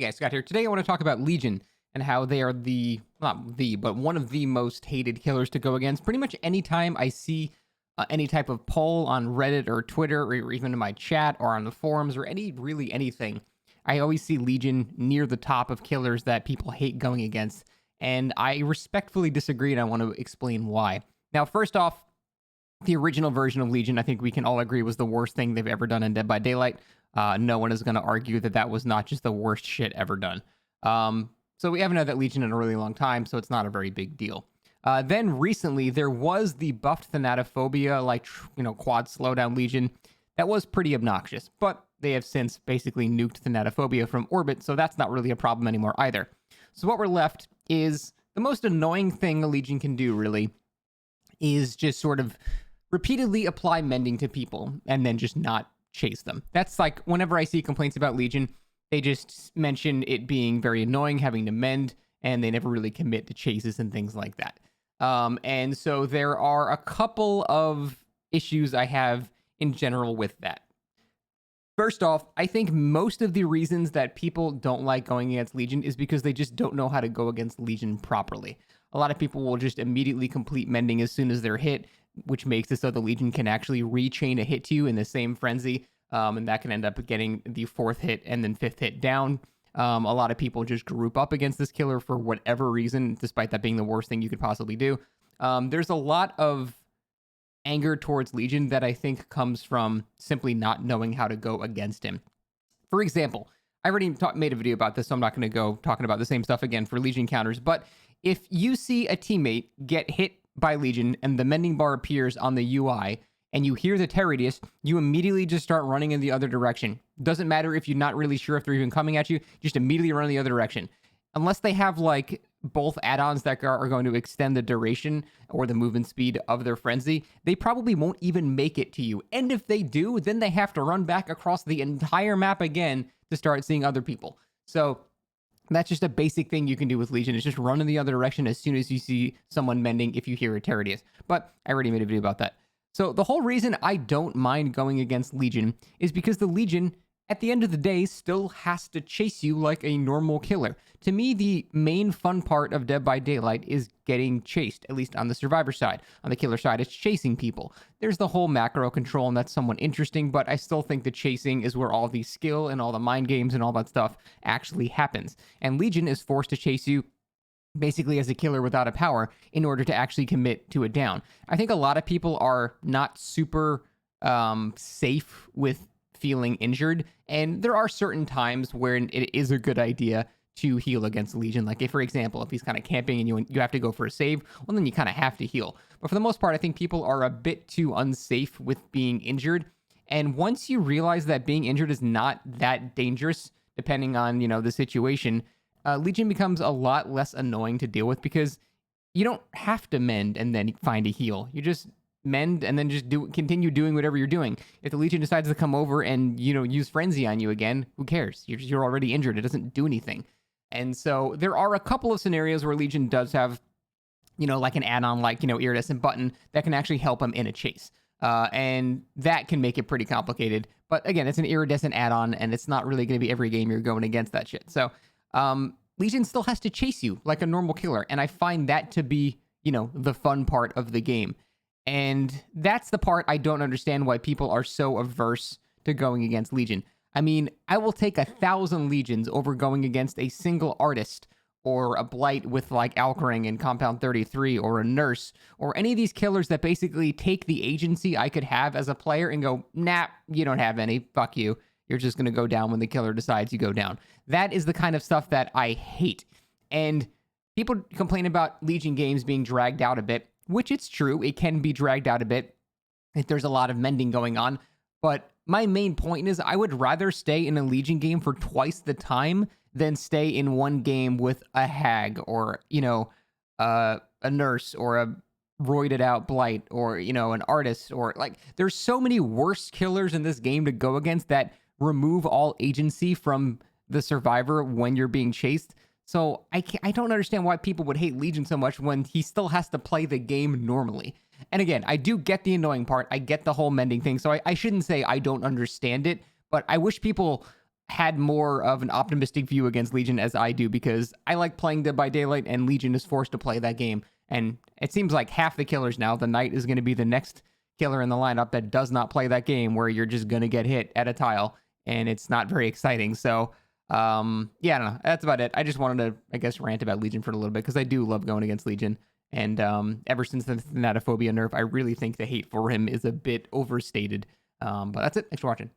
Hey guys, Scott here. Today I want to talk about Legion and how they are but one of the most hated killers to go against. Pretty much anytime I see any type of poll on Reddit or Twitter or even in my chat or on the forums or really anything, I always see Legion near the top of killers that people hate going against. And I respectfully disagree, and I want to explain why. Now, first off, the original version of Legion, I think we can all agree, was the worst thing they've ever done in Dead by Daylight. No one is going to argue that that was not just the worst shit ever done. So we haven't had that Legion in a really long time, so it's not a very big deal. Then recently, there was the buffed Thanatophobia, quad slowdown Legion. That was pretty obnoxious, but they have since basically nuked Thanatophobia from orbit, so that's not really a problem anymore either. So what we're left is the most annoying thing a Legion can do, really, is just sort of repeatedly apply mending to people and then just not chase them. That's like whenever I see complaints about Legion, they just mention it being very annoying having to mend, and they never really commit to chases and things like that. And so there are a couple of issues I have in general with that. First off, I think most of the reasons that people don't like going against Legion is because they just don't know how to go against Legion properly. A lot of people will just immediately complete mending as soon as they're hit, which makes it so the Legion can actually rechain a hit to you in the same frenzy, and that can end up getting the fourth hit and then fifth hit down. A lot of people just group up against this killer for whatever reason, despite that being the worst thing you could possibly do. There's a lot of anger towards Legion that I think comes from simply not knowing how to go against him. For example, I already made a video about this, so I'm not going to go talking about the same stuff again for Legion counters, but if you see a teammate get hit by Legion and the mending bar appears on the UI and you hear the Terradius, you immediately just start running in the other direction. Doesn't matter if you're not really sure if they're even coming at you, just immediately run in the other direction. Unless they have like both add-ons that are going to extend the duration or the movement speed of their frenzy, they probably won't even make it to you. And if they do, then they have to run back across the entire map again to start seeing other people. So that's just a basic thing you can do with Legion, is just run in the other direction as soon as you see someone mending if you hear a Terradius. But I already made a video about that. So the whole reason I don't mind going against Legion is because the Legion, at the end of the day, still has to chase you like a normal killer. To me, the main fun part of Dead by Daylight is getting chased, at least on the survivor side. On the killer side, it's chasing people. There's the whole macro control, and that's somewhat interesting, but I still think the chasing is where all the skill and all the mind games and all that stuff actually happens. And Legion is forced to chase you basically as a killer without a power in order to actually commit to a down. I think a lot of people are not super safe with feeling injured, and there are certain times where it is a good idea to heal against Legion. Like, if, for example, if he's kind of camping and you have to go for a save, well, then you kind of have to heal. But for the most part, I think people are a bit too unsafe with being injured. And once you realize that being injured is not that dangerous, depending on, the situation, Legion becomes a lot less annoying to deal with because you don't have to mend and then find a heal. You just mend and then just continue doing whatever you're doing. If the Legion decides to come over and, use Frenzy on you again, who cares? You're already injured. It doesn't do anything. And so there are a couple of scenarios where Legion does have, like an add-on, like, Iridescent Button that can actually help him in a chase. And that can make it pretty complicated. But again, it's an Iridescent add-on, and it's not really going to be every game you're going against that shit. So Legion still has to chase you like a normal killer. And I find that to be, the fun part of the game. And that's the part I don't understand why people are so averse to going against Legion. I mean, I will take 1,000 Legions over going against a single artist or a Blight with like Alkring and Compound 33 or a Nurse or any of these killers that basically take the agency I could have as a player and go, nah, you don't have any, fuck you. You're just going to go down when the killer decides you go down. That is the kind of stuff that I hate. And people complain about Legion games being dragged out a bit, which it's true. It can be dragged out a bit if there's a lot of mending going on. But my main point is I would rather stay in a Legion game for twice the time than stay in one game with a Hag or, a Nurse or a roided out Blight or, an artist or like there's so many worse killers in this game to go against that remove all agency from the survivor when you're being chased. So I don't understand why people would hate Legion so much when he still has to play the game normally. And again, I do get the annoying part. I get the whole mending thing. So I shouldn't say I don't understand it, but I wish people had more of an optimistic view against Legion as I do, because I like playing Dead by Daylight and Legion is forced to play that game. And it seems like half the killers now, the Knight is going to be the next killer in the lineup that does not play that game, where you're just going to get hit at a tile and it's not very exciting. So, yeah, I don't know. That's about it. I just wanted to, I guess, rant about Legion for a little bit because I do love going against Legion. And ever since the Thanatophobia nerf, I really think the hate for him is a bit overstated. But that's it. Thanks for watching.